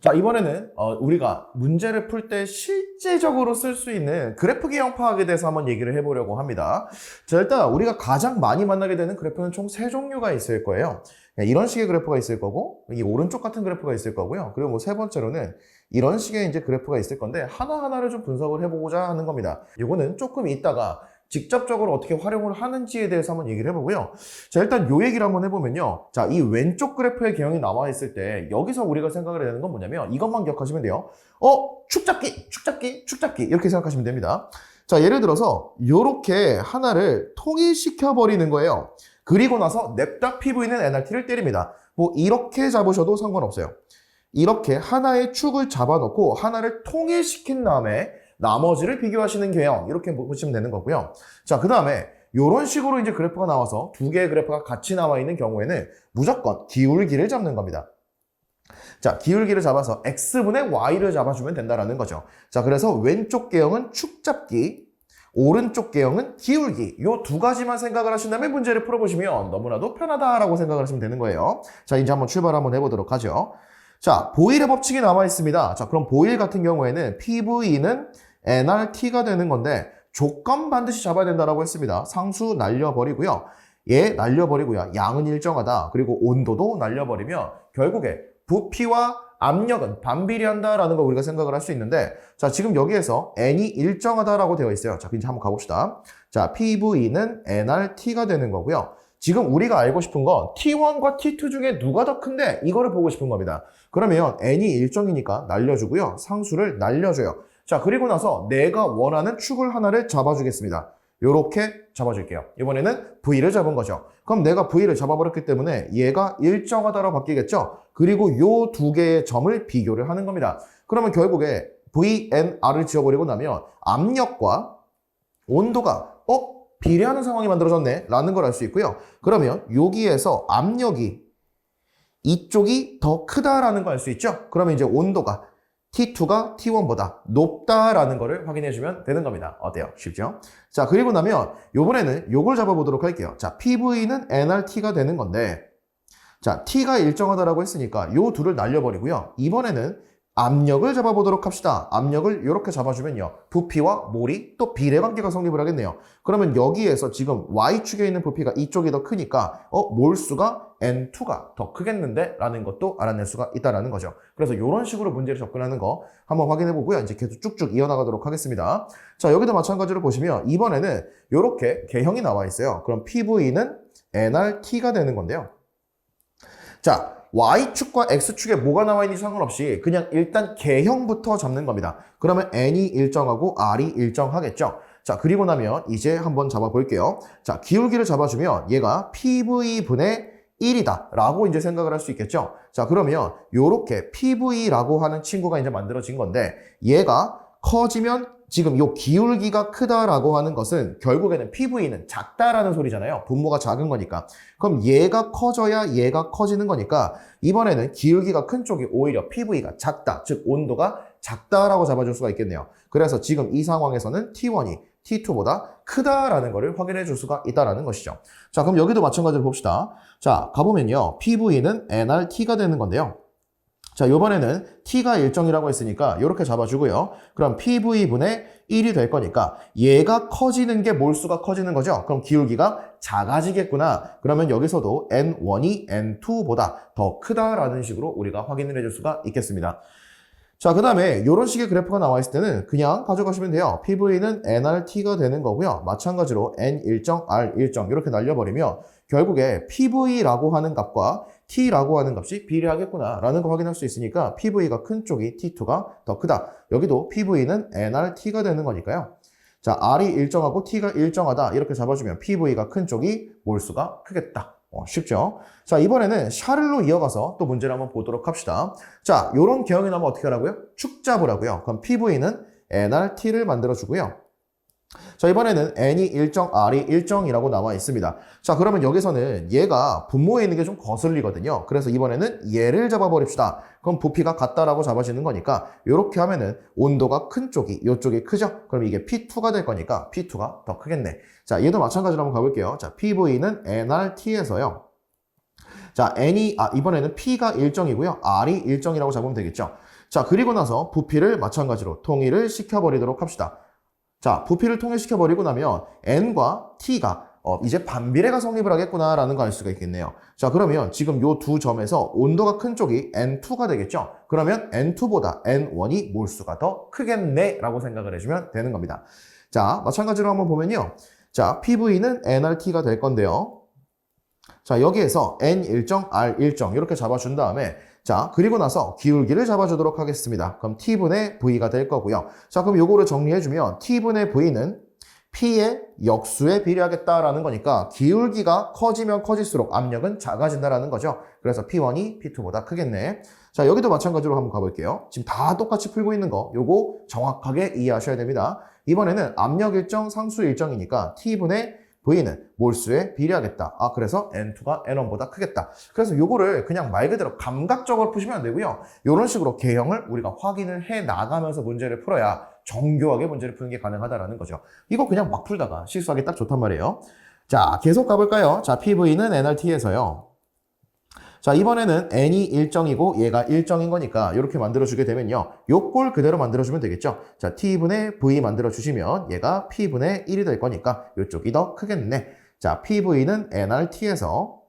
자, 이번에는 우리가 문제를 풀 때 실제적으로 쓸 수 있는 그래프 기형 파악에 대해서 한번 얘기를 해보려고 합니다. 자, 일단 우리가 가장 많이 만나게 되는 그래프는 총 3종류가 있을 거예요. 이런 식의 그래프가 있을 거고, 이 오른쪽 같은 그래프가 있을 거고요. 그리고 뭐 3번째로는 이런 식의 이제 그래프가 있을 건데 하나하나를 좀 분석을 해보고자 하는 겁니다. 이거는 조금 이따가 직접적으로 어떻게 활용을 하는지에 대해서 한번 얘기를 해보고요. 자, 일단 요 얘기를 한번 해보면요. 자, 이 왼쪽 그래프의 개형이 나와 있을 때 여기서 우리가 생각을 해야 되는 건 뭐냐면 이것만 기억하시면 돼요. 축잡기 이렇게 생각하시면 됩니다. 자, 예를 들어서 요렇게 하나를 통일시켜 버리는 거예요. 그리고 나서 냅다 PV는 NRT를 때립니다. 뭐 이렇게 잡으셔도 상관없어요. 이렇게 하나의 축을 잡아놓고 하나를 통일시킨 다음에 나머지를 비교하시는 개형, 이렇게 보시면 되는 거고요. 자, 그 다음에 이런 식으로 이제 그래프가 나와서 두 개의 그래프가 같이 나와 있는 경우에는 무조건 기울기를 잡는 겁니다. 자, 기울기를 잡아서 x분의 y를 잡아주면 된다라는 거죠. 자, 그래서 왼쪽 개형은 축 잡기, 오른쪽 개형은 기울기, 요 두 가지만 생각을 하신 다음에 문제를 풀어보시면 너무나도 편하다라고 생각을 하시면 되는 거예요. 자, 이제 한번 출발 한번 해보도록 하죠. 자, 보일의 법칙이 나와 있습니다. 자, 그럼 보일 같은 경우에는 PV는 NRT가 되는 건데 조건 반드시 잡아야 된다라고 했습니다. 상수 날려버리고요. 얘 날려버리고요. 양은 일정하다. 그리고 온도도 날려버리면 결국에 부피와 압력은 반비례한다라는 걸 우리가 생각을 할 수 있는데, 자, 지금 여기에서 N이 일정하다라고 되어 있어요. 자, 이제 한번 가봅시다. 자, PV는 NRT가 되는 거고요. 지금 우리가 알고 싶은 건 T1과 T2 중에 누가 더 큰데 이거를 보고 싶은 겁니다. 그러면 N이 일정이니까 날려주고요. 상수를 날려줘요. 자, 그리고 나서 내가 원하는 축을 하나를 잡아주겠습니다. 요렇게 잡아줄게요. 이번에는 V를 잡은 거죠. 그럼 내가 V를 잡아버렸기 때문에 얘가 일정하다로 바뀌겠죠? 그리고 요 두 개의 점을 비교를 하는 겁니다. 그러면 결국에 V, N, R을 지워버리고 나면 압력과 온도가 비례하는 상황이 만들어졌네 라는 걸 알 수 있고요. 그러면 여기에서 압력이 이쪽이 더 크다라는 걸 알 수 있죠. 그러면 이제 온도가 T2가 T1보다 높다라는 거를 확인해 주면 되는 겁니다. 어때요? 쉽죠? 자, 그리고 나면 요번에는 요걸 잡아보도록 할게요. 자, PV는 NRT가 되는 건데, 자, T가 일정하다라고 했으니까 요 둘을 날려버리고요. 이번에는 압력을 잡아보도록 합시다. 압력을 이렇게 잡아주면요. 부피와 몰이 또 비례관계가 성립을 하겠네요. 그러면 여기에서 지금 Y축에 있는 부피가 이쪽이 더 크니까 몰수가 N2가 더 크겠는데? 라는 것도 알아낼 수가 있다는 거죠. 그래서 이런 식으로 문제를 접근하는 거 한번 확인해 보고요. 이제 계속 쭉쭉 이어나가도록 하겠습니다. 자, 여기도 마찬가지로 보시면 이번에는 이렇게 개형이 나와 있어요. 그럼 PV는 NRT가 되는 건데요. 자, Y축과 X축에 뭐가 나와 있는지 상관없이 그냥 일단 개형부터 잡는 겁니다. 그러면 N이 일정하고 R이 일정하겠죠. 자, 그리고 나면 이제 한번 잡아볼게요. 자, 기울기를 잡아주면 얘가 PV분의 1이다 라고 이제 생각을 할 수 있겠죠. 자, 그러면 요렇게 PV라고 하는 친구가 이제 만들어진 건데 얘가 커지면 지금 요 기울기가 크다라고 하는 것은 결국에는 PV는 작다라는 소리잖아요. 분모가 작은 거니까. 그럼 얘가 커져야 얘가 커지는 거니까 이번에는 기울기가 큰 쪽이 오히려 PV가 작다. 즉 온도가 작다라고 잡아줄 수가 있겠네요. 그래서 지금 이 상황에서는 T1이 T2보다 크다라는 것을 확인해 줄 수가 있다는 것이죠. 자, 그럼 여기도 마찬가지로 봅시다. 자, 가보면요. PV는 NRT가 되는 건데요. 자, 요번에는 T가 일정이라고 했으니까 이렇게 잡아주고요. 그럼 PV분의 1이 될 거니까 얘가 커지는 게 몰수가 커지는 거죠. 그럼 기울기가 작아지겠구나. 그러면 여기서도 N1이 N2보다 더 크다라는 식으로 우리가 확인을 해줄 수가 있겠습니다. 자, 그 다음에 이런 식의 그래프가 나와 있을 때는 그냥 가져가시면 돼요. PV는 NRT가 되는 거고요. 마찬가지로 N 일정, R 일정 이렇게 날려버리면 결국에 PV라고 하는 값과 T라고 하는 값이 비례하겠구나 라는 걸 확인할 수 있으니까 PV가 큰 쪽이 T2가 더 크다. 여기도 PV는 NRT가 되는 거니까요. 자, R이 일정하고 T가 일정하다 이렇게 잡아주면 PV가 큰 쪽이 몰수가 크겠다. 쉽죠? 자, 이번에는 샤를로 이어가서 또 문제를 한번 보도록 합시다. 자, 요런 개형이 나오면 어떻게 하라고요? 축 잡으라고요. 그럼 PV는 NRT를 만들어주고요. 자, 이번에는 N이 일정, R이 일정이라고 나와 있습니다. 자, 그러면 여기서는 얘가 분모에 있는 게 좀 거슬리거든요. 그래서 이번에는 얘를 잡아버립시다. 그럼 부피가 같다라고 잡아지는 거니까 이렇게 하면은 온도가 큰 쪽이 이쪽이 크죠? 그럼 이게 P2가 될 거니까 P2가 더 크겠네. 자, 얘도 마찬가지로 한번 가볼게요. 자, PV는 NRT에서요. 자, 이번에는 P가 일정이고요. R이 일정이라고 잡으면 되겠죠. 자, 그리고 나서 부피를 마찬가지로 통일을 시켜버리도록 합시다. 자, 부피를 통일시켜버리고 나면 n과 t가 이제 반비례가 성립을 하겠구나라는 거 알 수가 있겠네요. 자, 그러면 지금 요 두 점에서 온도가 큰 쪽이 N2가 되겠죠? 그러면 N2보다 N1이 몰수가 더 크겠네 라고 생각을 해주면 되는 겁니다. 자, 마찬가지로 한번 보면요. 자, PV는 nRT가 될 건데요. 자, 여기에서 N 일정, R 일정 이렇게 잡아준 다음에 자, 그리고 나서 기울기를 잡아주도록 하겠습니다. 그럼 T분의 V가 될 거고요. 자, 그럼 요거를 정리해주면 T분의 V는 P의 역수에 비례하겠다라는 거니까 기울기가 커지면 커질수록 압력은 작아진다라는 거죠. 그래서 P1이 P2보다 크겠네. 자, 여기도 마찬가지로 한번 가볼게요. 지금 다 똑같이 풀고 있는 거 요거 정확하게 이해하셔야 됩니다. 이번에는 압력 일정, 상수 일정이니까 T분의 V는 몰수에 비례하겠다. 아, 그래서 N2가 N1보다 크겠다. 그래서 요거를 그냥 말 그대로 감각적으로 푸시면 안 되고요. 이런 식으로 개형을 우리가 확인을 해 나가면서 문제를 풀어야 정교하게 문제를 푸는 게 가능하다라는 거죠. 이거 그냥 막 풀다가 실수하기 딱 좋단 말이에요. 자, 계속 가볼까요? 자, PV는 nRT에서요. 자, 이번에는 n이 일정이고 얘가 일정인 거니까 이렇게 만들어주게 되면요. 요 꼴 그대로 만들어주면 되겠죠. 자, t분의 v 만들어주시면 얘가 p분의 1이 될 거니까 이쪽이 더 크겠네. 자, pv는 nRT에서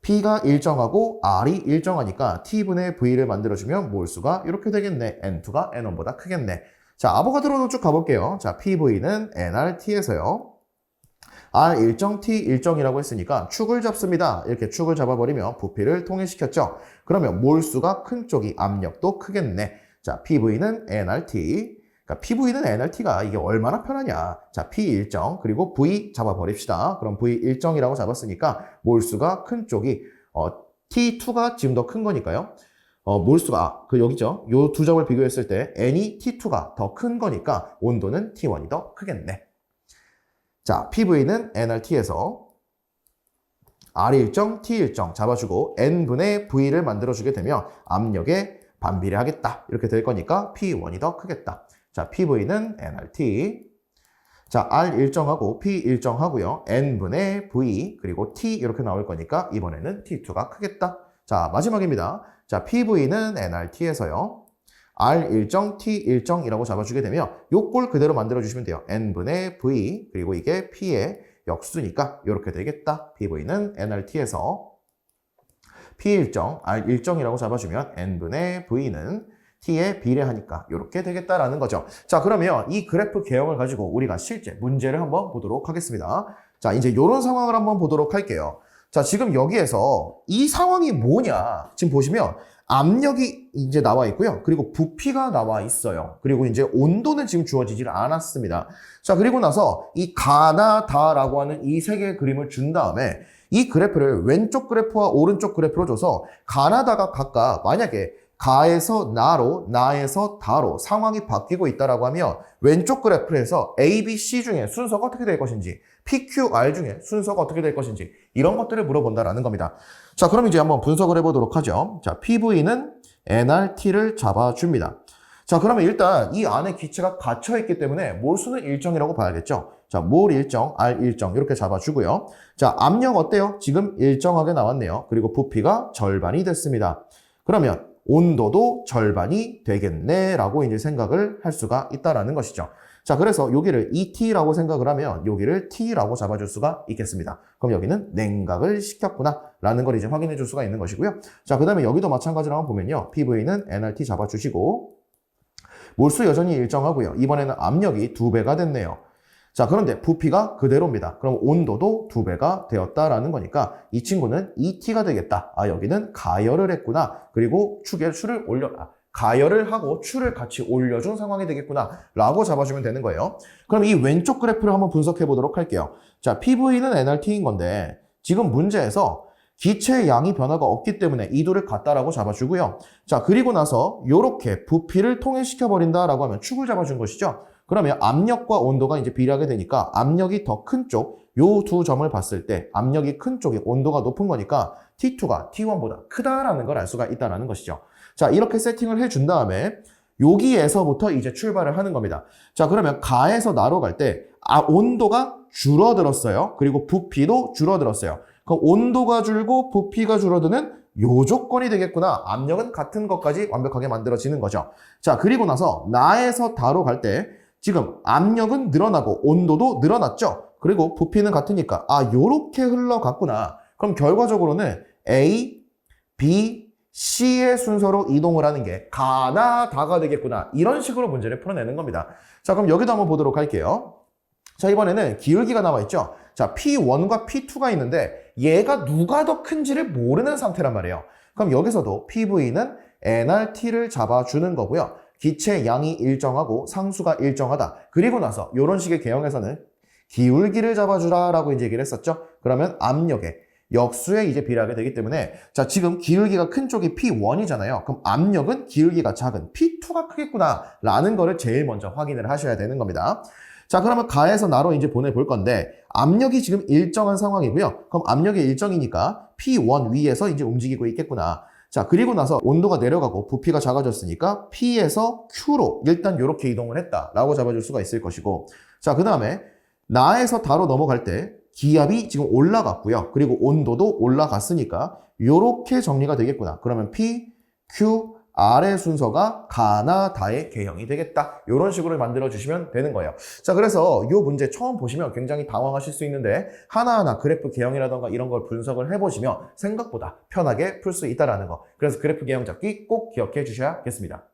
p가 일정하고 r이 일정하니까 t분의 v를 만들어주면 몰수가 이렇게 되겠네. n2가 n1보다 크겠네. 자, 아보가드로로 쭉 가볼게요. 자, pv는 nRT에서요. R 일정, T 일정이라고 했으니까 축을 잡습니다. 이렇게 축을 잡아버리면 부피를 통일시켰죠. 그러면 몰수가 큰 쪽이 압력도 크겠네. 자, PV는 nRT. 그러니까 PV는 nRT가 이게 얼마나 편하냐. 자, P 일정 그리고 V 잡아버립시다. 그럼 V 일정이라고 잡았으니까 몰수가 큰 쪽이 T2가 지금 더 큰 거니까요. 몰수가 여기죠. 요 두 점을 비교했을 때 N이 T2가 더 큰 거니까 온도는 T1이 더 크겠네. 자, PV는 nRT에서 R 일정, T 일정 잡아주고 N분의 V를 만들어주게 되면 압력에 반비례하겠다. 이렇게 될 거니까 P1이 더 크겠다. 자, PV는 nRT. 자, R 일정하고 P 일정하고요. N분의 V 그리고 T 이렇게 나올 거니까 이번에는 T2가 크겠다. 자, 마지막입니다. 자, PV는 nRT에서요. R 일정, T 일정이라고 잡아주게 되면 요 꼴 그대로 만들어주시면 돼요. N분의 V, 그리고 이게 P의 역수니까 이렇게 되겠다. PV는 nRT에서 P 일정, R 일정이라고 잡아주면 N분의 V는 T에 비례하니까 이렇게 되겠다라는 거죠. 자, 그러면 이 그래프 개형을 가지고 우리가 실제 문제를 한번 보도록 하겠습니다. 자, 이제 이런 상황을 한번 보도록 할게요. 자, 지금 여기에서 이 상황이 뭐냐? 지금 보시면 압력이 이제 나와 있고요. 그리고 부피가 나와 있어요. 그리고 이제 온도는 지금 주어지질 않았습니다. 자, 그리고 나서 이 가나 다라고 하는 이 세 개의 그림을 준 다음에 이 그래프를 왼쪽 그래프와 오른쪽 그래프로 줘서 가나다가 각각 만약에 가에서 나로, 나에서 다로 상황이 바뀌고 있다라고 하면 왼쪽 그래프에서 A, B, C 중에 순서가 어떻게 될 것인지, P, Q, R 중에 순서가 어떻게 될 것인지 이런 것들을 물어본다라는 겁니다. 자, 그럼 이제 한번 분석을 해보도록 하죠. 자, PV는 nRT를 잡아줍니다. 자, 그러면 일단 이 안에 기체가 갇혀있기 때문에 몰수는 일정이라고 봐야겠죠. 자, 몰 일정, R 일정 이렇게 잡아주고요. 자, 압력 어때요? 지금 일정하게 나왔네요. 그리고 부피가 절반이 됐습니다. 그러면 온도도 절반이 되겠네 라고 이제 생각을 할 수가 있다라는 것이죠. 자, 그래서 여기를 ET라고 생각을 하면 여기를 T라고 잡아줄 수가 있겠습니다. 그럼 여기는 냉각을 시켰구나 라는 걸 이제 확인해 줄 수가 있는 것이고요. 자, 그 다음에 여기도 마찬가지로 한번 보면요. PV는 nRT 잡아주시고 몰수 여전히 일정하고요. 이번에는 압력이 2배가 됐네요. 자, 그런데 부피가 그대로입니다. 그럼 온도도 2배가 되었다라는 거니까 이 친구는 ET가 되겠다. 아, 여기는 가열을 했구나. 그리고 추를 가열을 하고 추를 같이 올려준 상황이 되겠구나 라고 잡아주면 되는 거예요. 그럼 이 왼쪽 그래프를 한번 분석해 보도록 할게요. 자, PV는 nRT인 건데 지금 문제에서 기체의 양이 변화가 없기 때문에 이 둘을 같다라고 잡아주고요. 자, 그리고 나서 이렇게 부피를 통일시켜 버린다라고 하면 축을 잡아준 것이죠. 그러면 압력과 온도가 이제 비례하게 되니까 압력이 더 큰 쪽, 요 두 점을 봤을 때 압력이 큰 쪽이 온도가 높은 거니까 T2가 T1보다 크다라는 걸 알 수가 있다는 것이죠. 자, 이렇게 세팅을 해준 다음에 여기에서부터 이제 출발을 하는 겁니다. 자, 그러면 가에서 나로 갈 때 온도가 줄어들었어요. 그리고 부피도 줄어들었어요. 그럼 온도가 줄고 부피가 줄어드는 요 조건이 되겠구나. 압력은 같은 것까지 완벽하게 만들어지는 거죠. 자, 그리고 나서 나에서 다로 갈 때 지금 압력은 늘어나고 온도도 늘어났죠. 그리고 부피는 같으니까 요렇게 흘러갔구나. 그럼 결과적으로는 A, B, C의 순서로 이동을 하는 게 가나 다가 되겠구나. 이런 식으로 문제를 풀어내는 겁니다. 자, 그럼 여기도 한번 보도록 할게요. 자, 이번에는 기울기가 나와 있죠. 자, P1과 P2가 있는데 얘가 누가 더 큰지를 모르는 상태란 말이에요. 그럼 여기서도 PV는 nRT를 잡아주는 거고요. 기체 양이 일정하고 상수가 일정하다. 그리고 나서 이런 식의 개형에서는 기울기를 잡아주라 라고 이제 얘기를 했었죠. 그러면 압력에 역수에 이제 비례하게 되기 때문에 자, 지금 기울기가 큰 쪽이 P1이잖아요. 그럼 압력은 기울기가 작은 P2가 크겠구나 라는 거를 제일 먼저 확인을 하셔야 되는 겁니다. 자, 그러면 가에서 나로 이제 보내볼 건데 압력이 지금 일정한 상황이고요. 그럼 압력이 일정이니까 P1 위에서 이제 움직이고 있겠구나. 자, 그리고 나서 온도가 내려가고 부피가 작아졌으니까 P에서 Q로 일단 이렇게 이동을 했다라고 잡아줄 수가 있을 것이고, 자, 그 다음에 나에서 다로 넘어갈 때 기압이 지금 올라갔고요. 그리고 온도도 올라갔으니까 이렇게 정리가 되겠구나. 그러면 P, Q, R의 순서가 가나 다의 개형이 되겠다. 이런 식으로 만들어 주시면 되는 거예요. 자, 그래서 이 문제 처음 보시면 굉장히 당황하실 수 있는데 하나하나 그래프 개형이라던가 이런 걸 분석을 해보시면 생각보다 편하게 풀 수 있다는 거. 그래서 그래프 개형 잡기 꼭 기억해 주셔야겠습니다.